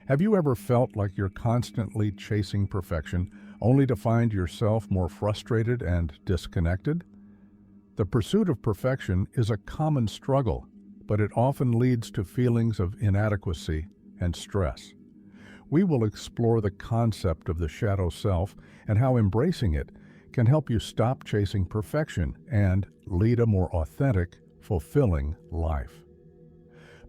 Have you ever felt like you're constantly chasing perfection, only to find yourself more frustrated and disconnected? The pursuit of perfection is a common struggle, but it often leads to feelings of inadequacy and stress. We will explore the concept of the shadow self and how embracing it can help you stop chasing perfection and lead a more authentic, fulfilling life.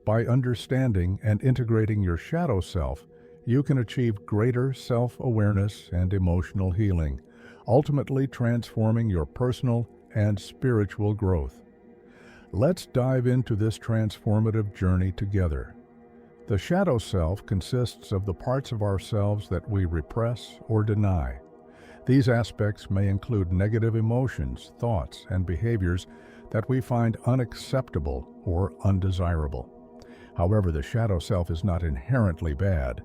By understanding and integrating your shadow self, you can achieve greater self-awareness and emotional healing, ultimately transforming your personal and spiritual growth. Let's dive into this transformative journey together. The shadow self consists of the parts of ourselves that we repress or deny. These aspects may include negative emotions, thoughts, and behaviors that we find unacceptable or undesirable. However, the shadow self is not inherently bad.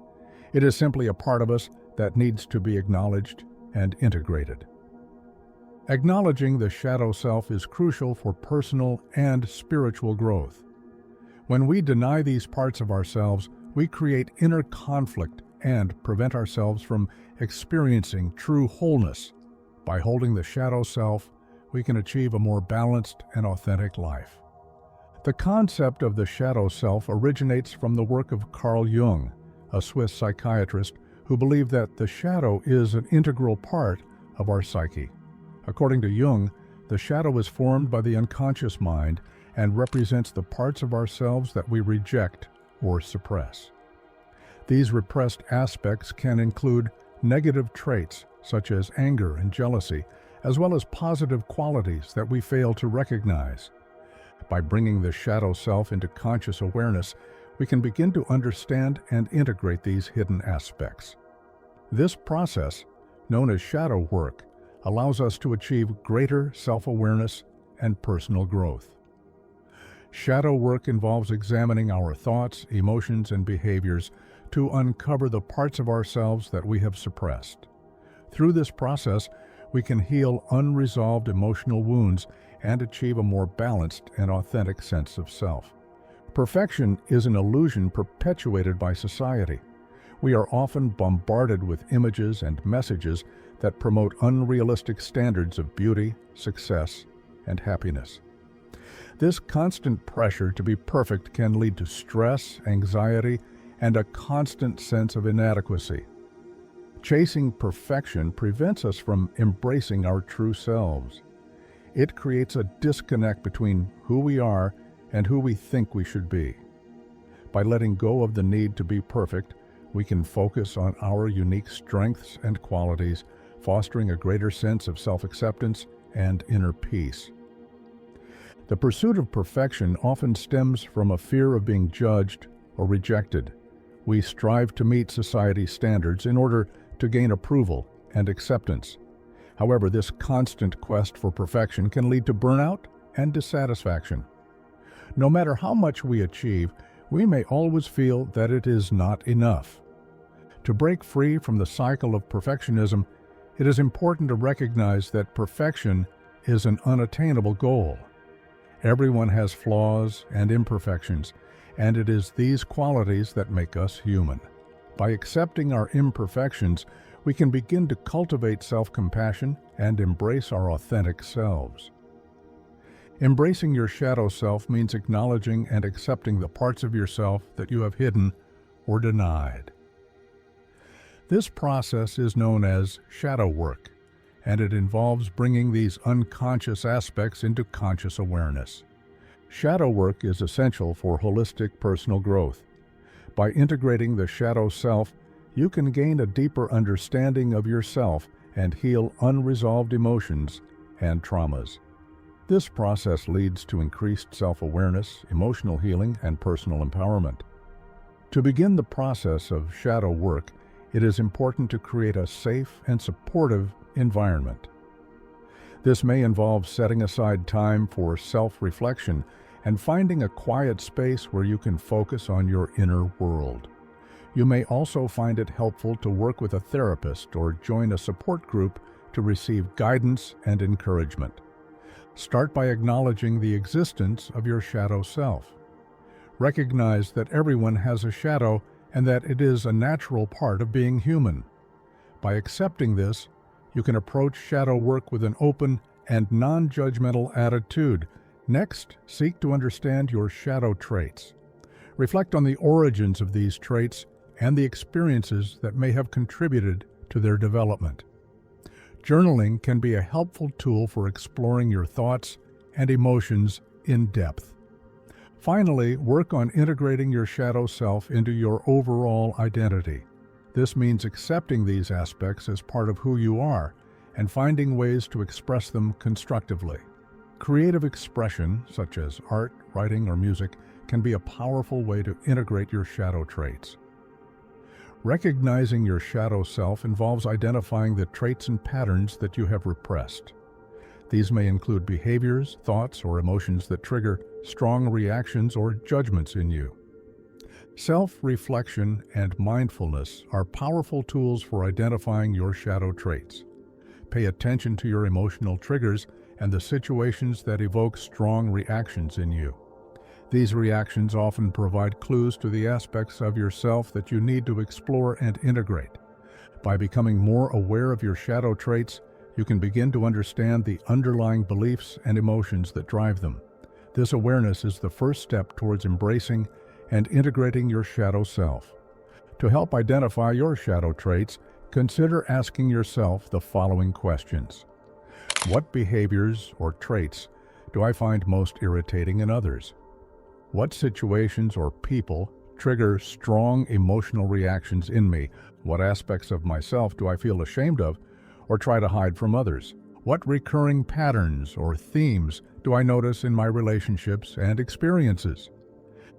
It is simply a part of us that needs to be acknowledged and integrated. Acknowledging the shadow self is crucial for personal and spiritual growth. When we deny these parts of ourselves, we create inner conflict and prevent ourselves from experiencing true wholeness. By holding the shadow self, we can achieve a more balanced and authentic life. The concept of the shadow self originates from the work of Carl Jung, a Swiss psychiatrist who believed that the shadow is an integral part of our psyche. According to Jung, the shadow is formed by the unconscious mind and represents the parts of ourselves that we reject or suppress. These repressed aspects can include negative traits such as anger and jealousy, as well as positive qualities that we fail to recognize. By bringing the shadow self into conscious awareness, we can begin to understand and integrate these hidden aspects. This process, known as shadow work, allows us to achieve greater self-awareness and personal growth. Shadow work involves examining our thoughts, emotions, and behaviors to uncover the parts of ourselves that we have suppressed. Through this process, we can heal unresolved emotional wounds and achieve a more balanced and authentic sense of self. Perfection is an illusion perpetuated by society. We are often bombarded with images and messages that promote unrealistic standards of beauty, success, and happiness. This constant pressure to be perfect can lead to stress, anxiety, and a constant sense of inadequacy. Chasing perfection prevents us from embracing our true selves. It creates a disconnect between who we are and who we think we should be. By letting go of the need to be perfect, we can focus on our unique strengths and qualities, fostering a greater sense of self-acceptance and inner peace. The pursuit of perfection often stems from a fear of being judged or rejected. We strive to meet society's standards in order to gain approval and acceptance. However, this constant quest for perfection can lead to burnout and dissatisfaction. No matter how much we achieve, we may always feel that it is not enough. To break free from the cycle of perfectionism, it is important to recognize that perfection is an unattainable goal. Everyone has flaws and imperfections, and it is these qualities that make us human. By accepting our imperfections, we can begin to cultivate self-compassion and embrace our authentic selves. Embracing your shadow self means acknowledging and accepting the parts of yourself that you have hidden or denied. This process is known as shadow work, and it involves bringing these unconscious aspects into conscious awareness. Shadow work is essential for holistic personal growth. By integrating the shadow self, you can gain a deeper understanding of yourself and heal unresolved emotions and traumas. This process leads to increased self-awareness, emotional healing, and personal empowerment. To begin the process of shadow work, it is important to create a safe and supportive environment. This may involve setting aside time for self-reflection and finding a quiet space where you can focus on your inner world. You may also find it helpful to work with a therapist or join a support group to receive guidance and encouragement. Start by acknowledging the existence of your shadow self. Recognize that everyone has a shadow and that it is a natural part of being human. By accepting this, you can approach shadow work with an open and non-judgmental attitude. Next, seek to understand your shadow traits. Reflect on the origins of these traits and the experiences that may have contributed to their development. Journaling can be a helpful tool for exploring your thoughts and emotions in depth. Finally, work on integrating your shadow self into your overall identity. This means accepting these aspects as part of who you are and finding ways to express them constructively. Creative expression, such as art, writing, or music, can be a powerful way to integrate your shadow traits. Recognizing your shadow self involves identifying the traits and patterns that you have repressed. These may include behaviors, thoughts, or emotions that trigger strong reactions or judgments in you. Self-reflection and mindfulness are powerful tools for identifying your shadow traits. Pay attention to your emotional triggers and the situations that evoke strong reactions in you. These reactions often provide clues to the aspects of yourself that you need to explore and integrate. By becoming more aware of your shadow traits, you can begin to understand the underlying beliefs and emotions that drive them. This awareness is the first step towards embracing and integrating your shadow self. To help identify your shadow traits, consider asking yourself the following questions. What behaviors or traits do I find most irritating in others? What situations or people trigger strong emotional reactions in me? What aspects of myself do I feel ashamed of or try to hide from others? What recurring patterns or themes do I notice in my relationships and experiences?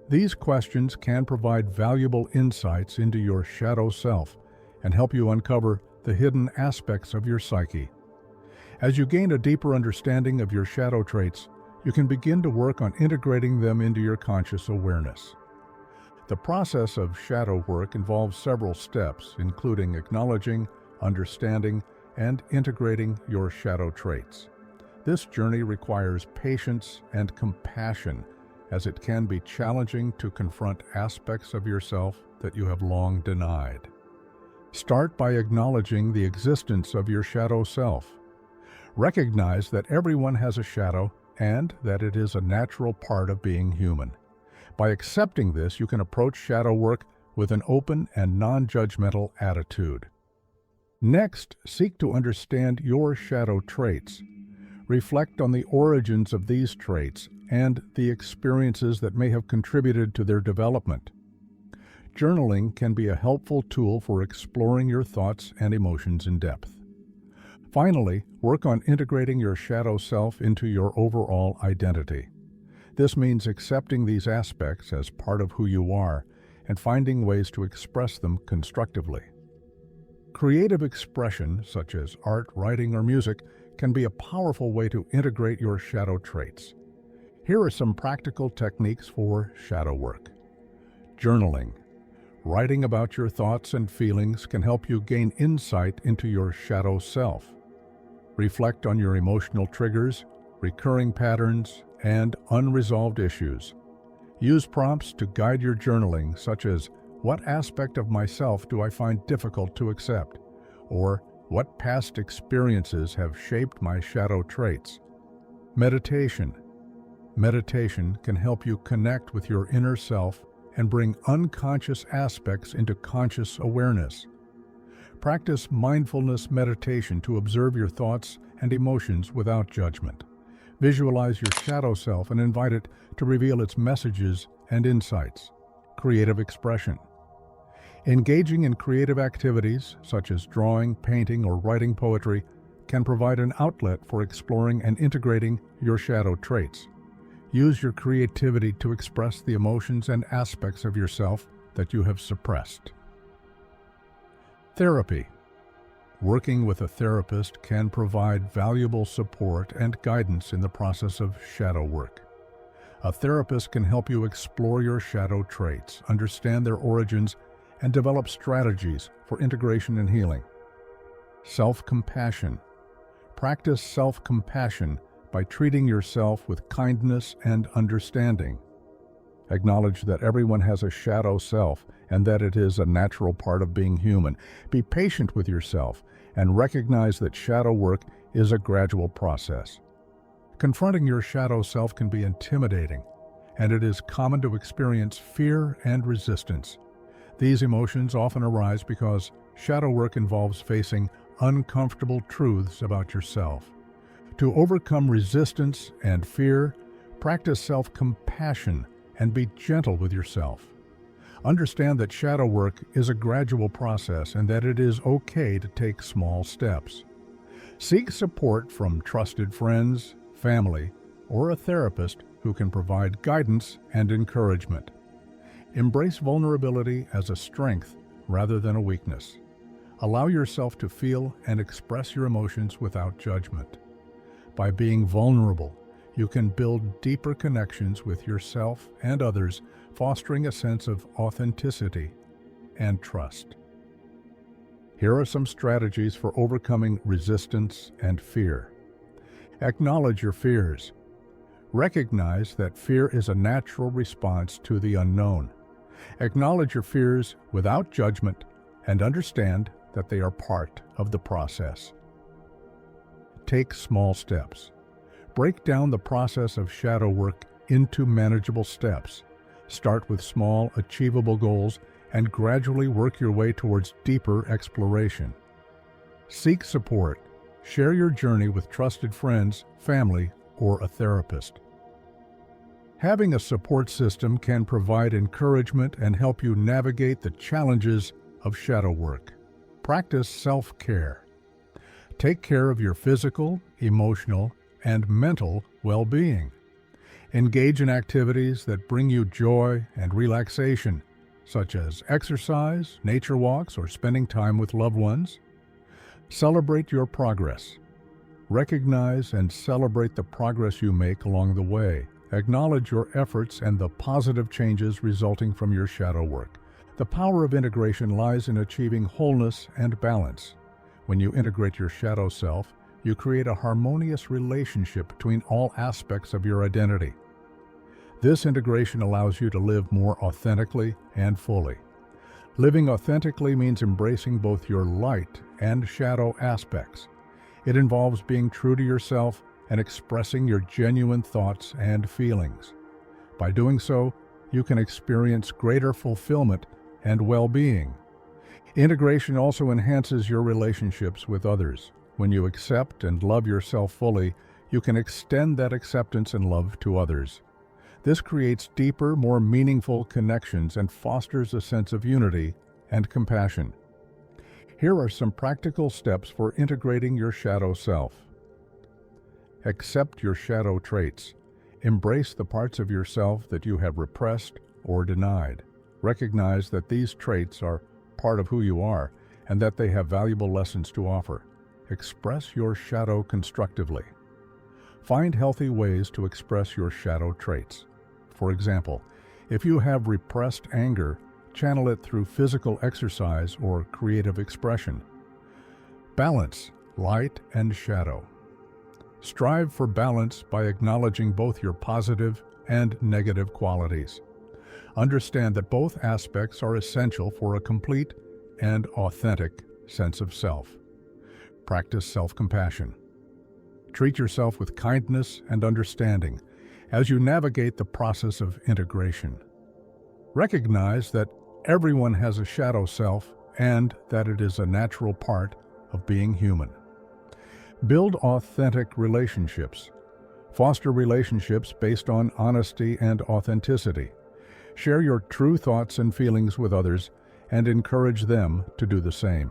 These questions can provide valuable insights into your shadow self and help you uncover the hidden aspects of your psyche. As you gain a deeper understanding of your shadow traits, you can begin to work on integrating them into your conscious awareness. The process of shadow work involves several steps, including acknowledging, understanding, and integrating your shadow traits. This journey requires patience and compassion, as it can be challenging to confront aspects of yourself that you have long denied. Start by acknowledging the existence of your shadow self. Recognize that everyone has a shadow and that it is a natural part of being human. By accepting this, you can approach shadow work with an open and non-judgmental attitude. Next, seek to understand your shadow traits. Reflect on the origins of these traits and the experiences that may have contributed to their development. Journaling can be a helpful tool for exploring your thoughts and emotions in depth. Finally, work on integrating your shadow self into your overall identity. This means accepting these aspects as part of who you are and finding ways to express them constructively. Creative expression, such as art, writing, or music, can be a powerful way to integrate your shadow traits. Here are some practical techniques for shadow work. Journaling. Writing about your thoughts and feelings can help you gain insight into your shadow self. Reflect on your emotional triggers, recurring patterns, and unresolved issues. Use prompts to guide your journaling, such as, what aspect of myself do I find difficult to accept? Or, what past experiences have shaped my shadow traits? Meditation. Meditation can help you connect with your inner self and bring unconscious aspects into conscious awareness. Practice mindfulness meditation to observe your thoughts and emotions without judgment. Visualize your shadow self and invite it to reveal its messages and insights. Creative expression. Engaging in creative activities, such as drawing, painting, or writing poetry, can provide an outlet for exploring and integrating your shadow traits. Use your creativity to express the emotions and aspects of yourself that you have suppressed. Therapy. Working with a therapist can provide valuable support and guidance in the process of shadow work. A therapist can help you explore your shadow traits, understand their origins, and develop strategies for integration and healing. Self-compassion. Practice self-compassion by treating yourself with kindness and understanding. Acknowledge that everyone has a shadow self and that it is a natural part of being human. Be patient with yourself and recognize that shadow work is a gradual process. Confronting your shadow self can be intimidating, and it is common to experience fear and resistance. These emotions often arise because shadow work involves facing uncomfortable truths about yourself. To overcome resistance and fear, practice self-compassion and be gentle with yourself. Understand that shadow work is a gradual process and that it is okay to take small steps. Seek support from trusted friends, family, or a therapist who can provide guidance and encouragement. Embrace vulnerability as a strength rather than a weakness. Allow yourself to feel and express your emotions without judgment. By being vulnerable, you can build deeper connections with yourself and others, fostering a sense of authenticity and trust. Here are some strategies for overcoming resistance and fear. Acknowledge your fears. Recognize that fear is a natural response to the unknown. Acknowledge your fears without judgment and understand that they are part of the process. Take small steps. Break down the process of shadow work into manageable steps. Start with small, achievable goals and gradually work your way towards deeper exploration. Seek support. Share your journey with trusted friends, family, or a therapist. Having a support system can provide encouragement and help you navigate the challenges of shadow work. Practice self-care. Take care of your physical, emotional, and mental well-being. Engage in activities that bring you joy and relaxation, such as exercise, nature walks, or spending time with loved ones. Celebrate your progress. Recognize and celebrate the progress you make along the way. Acknowledge your efforts and the positive changes resulting from your shadow work. The power of integration lies in achieving wholeness and balance. When you integrate your shadow self, you create a harmonious relationship between all aspects of your identity. This integration allows you to live more authentically and fully. Living authentically means embracing both your light and shadow aspects. It involves being true to yourself and expressing your genuine thoughts and feelings. By doing so, you can experience greater fulfillment and well-being. Integration also enhances your relationships with others. When you accept and love yourself fully, you can extend that acceptance and love to others. This creates deeper, more meaningful connections and fosters a sense of unity and compassion. Here are some practical steps for integrating your shadow self. Accept your shadow traits. Embrace the parts of yourself that you have repressed or denied. Recognize that these traits are part of who you are and that they have valuable lessons to offer. Express your shadow constructively. Find healthy ways to express your shadow traits. For example, if you have repressed anger, channel it through physical exercise or creative expression. Balance, light and shadow. Strive for balance by acknowledging both your positive and negative qualities. Understand that both aspects are essential for a complete and authentic sense of self. Practice self-compassion. Treat yourself with kindness and understanding as you navigate the process of integration. Recognize that everyone has a shadow self and that it is a natural part of being human. Build authentic relationships. Foster relationships based on honesty and authenticity. Share your true thoughts and feelings with others and encourage them to do the same.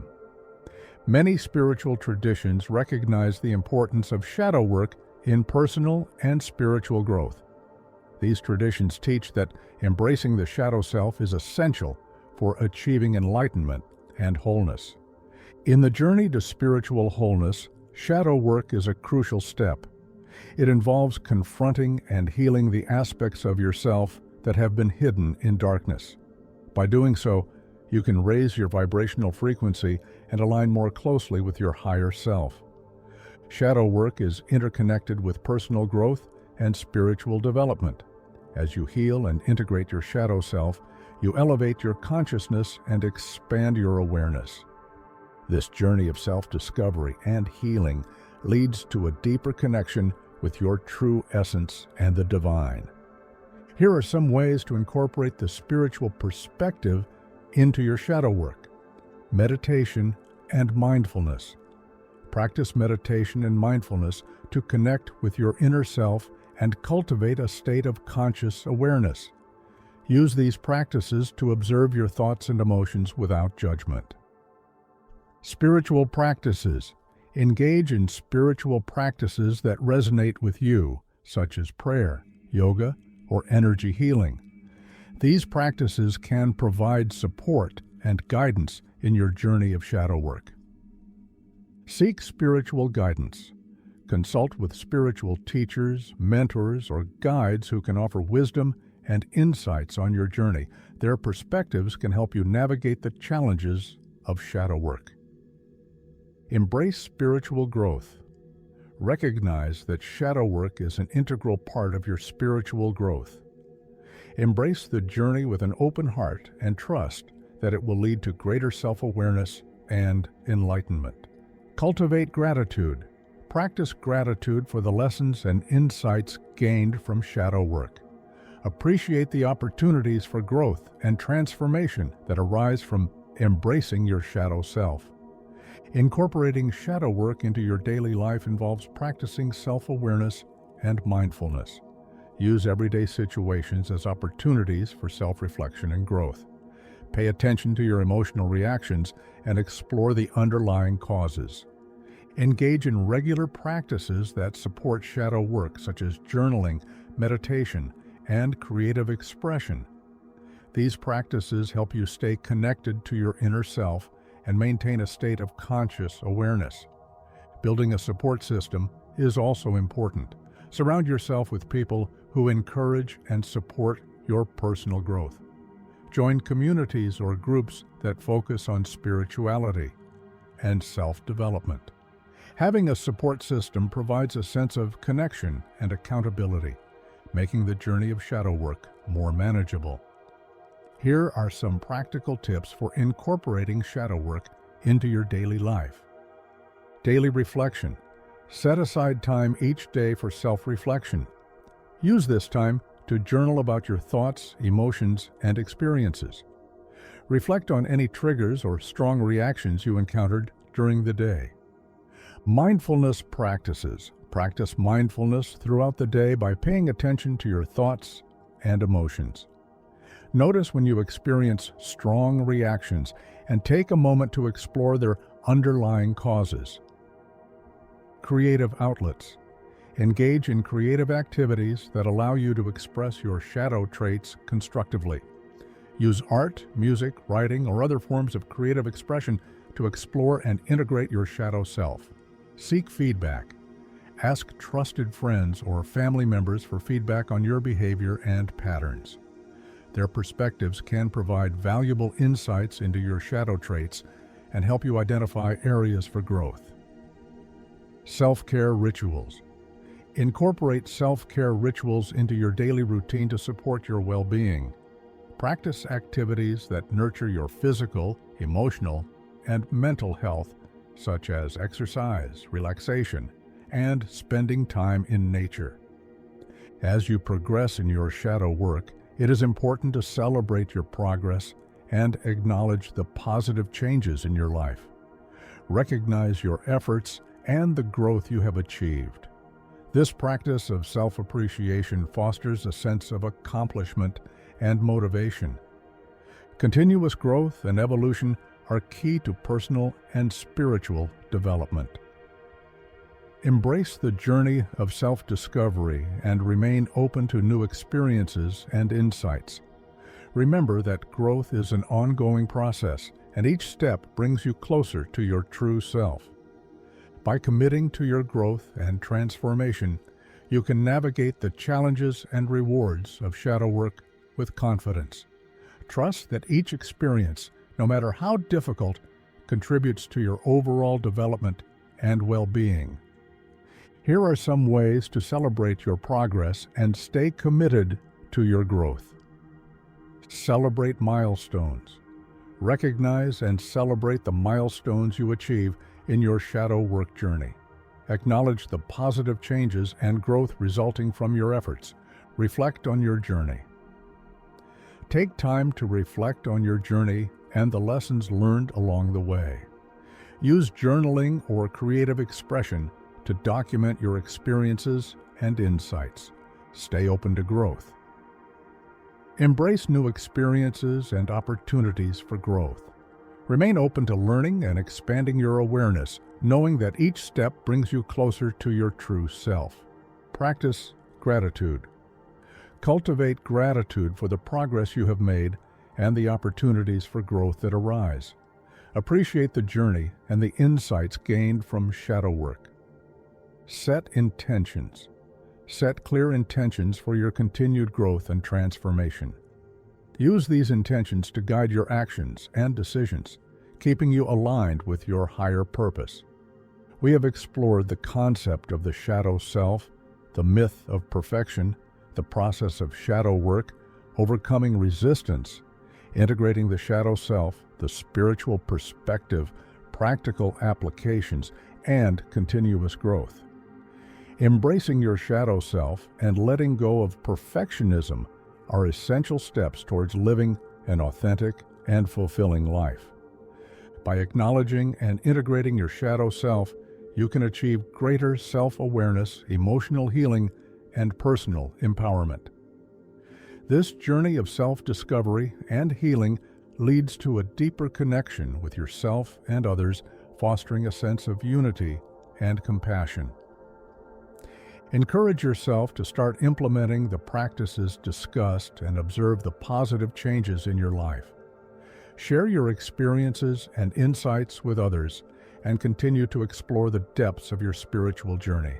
Many spiritual traditions recognize the importance of shadow work in personal and spiritual growth. These traditions teach that embracing the shadow self is essential for achieving enlightenment and wholeness. In the journey to spiritual wholeness, shadow work is a crucial step. It involves confronting and healing the aspects of yourself that have been hidden in darkness. By doing so, you can raise your vibrational frequency and align more closely with your higher self. Shadow work is interconnected with personal growth and spiritual development. As you heal and integrate your shadow self, You elevate your consciousness and expand your awareness. This journey of self-discovery and healing leads to a deeper connection with your true essence and the divine. Here are some ways to incorporate the spiritual perspective into your shadow work. Meditation and mindfulness. Practice meditation and mindfulness to connect with your inner self and cultivate a state of conscious awareness. Use these practices to observe your thoughts and emotions without judgment. Spiritual practices. Engage in spiritual practices that resonate with you, such as prayer, yoga, or energy healing. These practices can provide support and guidance in your journey of shadow work. Seek spiritual guidance. Consult with spiritual teachers, mentors, or guides who can offer wisdom and insights on your journey. Their perspectives can help you navigate the challenges of shadow work. Embrace spiritual growth. Recognize that shadow work is an integral part of your spiritual growth. Embrace the journey with an open heart and trust that it will lead to greater self-awareness and enlightenment. Cultivate gratitude. Practice gratitude for the lessons and insights gained from shadow work. Appreciate the opportunities for growth and transformation that arise from embracing your shadow self. Incorporating shadow work into your daily life involves practicing self-awareness and mindfulness. Use everyday situations as opportunities for self-reflection and growth. Pay attention to your emotional reactions and explore the underlying causes. Engage in regular practices that support shadow work, such as journaling, meditation, and creative expression. These practices help you stay connected to your inner self and maintain a state of conscious awareness. Building a support system is also important. Surround yourself with people who encourage and support your personal growth. Join communities or groups that focus on spirituality and self-development. Having a support system provides a sense of connection and accountability, making the journey of shadow work more manageable. Here are some practical tips for incorporating shadow work into your daily life. Daily reflection. Set aside time each day for self-reflection. Use this time to journal about your thoughts, emotions, and experiences. Reflect on any triggers or strong reactions you encountered during the day. Mindfulness practices. Practice mindfulness throughout the day by paying attention to your thoughts and emotions. Notice when you experience strong reactions and take a moment to explore their underlying causes. Creative outlets. Engage in creative activities that allow you to express your shadow traits constructively. Use art, music, writing, or other forms of creative expression to explore and integrate your shadow self. Seek feedback. Ask trusted friends or family members for feedback on your behavior and patterns. Their perspectives can provide valuable insights into your shadow traits and help you identify areas for growth. Self-care rituals. Incorporate self-care rituals into your daily routine to support your well-being. Practice activities that nurture your physical, emotional, and mental health, such as exercise, relaxation, and spending time in nature. As you progress in your shadow work, it is important to celebrate your progress and acknowledge the positive changes in your life. Recognize your efforts and the growth you have achieved. This practice of self-appreciation fosters a sense of accomplishment and motivation. Continuous growth and evolution are key to personal and spiritual development. Embrace the journey of self-discovery and remain open to new experiences and insights. Remember that growth is an ongoing process, and each step brings you closer to your true self. By committing to your growth and transformation, you can navigate the challenges and rewards of shadow work with confidence. Trust that each experience, no matter how difficult, contributes to your overall development and well-being. Here are some ways to celebrate your progress and stay committed to your growth. Celebrate milestones. Recognize and celebrate the milestones you achieve in your shadow work journey. Acknowledge the positive changes and growth resulting from your efforts. Reflect on your journey. Take time to reflect on your journey and the lessons learned along the way. Use journaling or creative expression to document your experiences and insights. Stay open to growth. Embrace new experiences and opportunities for growth. Remain open to learning and expanding your awareness, knowing that each step brings you closer to your true self. Practice gratitude. Cultivate gratitude for the progress you have made and the opportunities for growth that arise. Appreciate the journey and the insights gained from shadow work. Set intentions. Set clear intentions for your continued growth and transformation. Use these intentions to guide your actions and decisions, keeping you aligned with your higher purpose. We have explored the concept of the shadow self, the myth of perfection, the process of shadow work, overcoming resistance, integrating the shadow self, the spiritual perspective, practical applications, and continuous growth. Embracing your shadow self and letting go of perfectionism are essential steps towards living an authentic and fulfilling life. By acknowledging and integrating your shadow self, you can achieve greater self-awareness, emotional healing, and personal empowerment. This journey of self-discovery and healing leads to a deeper connection with yourself and others, fostering a sense of unity and compassion. Encourage yourself to start implementing the practices discussed and observe the positive changes in your life. Share your experiences and insights with others and continue to explore the depths of your spiritual journey.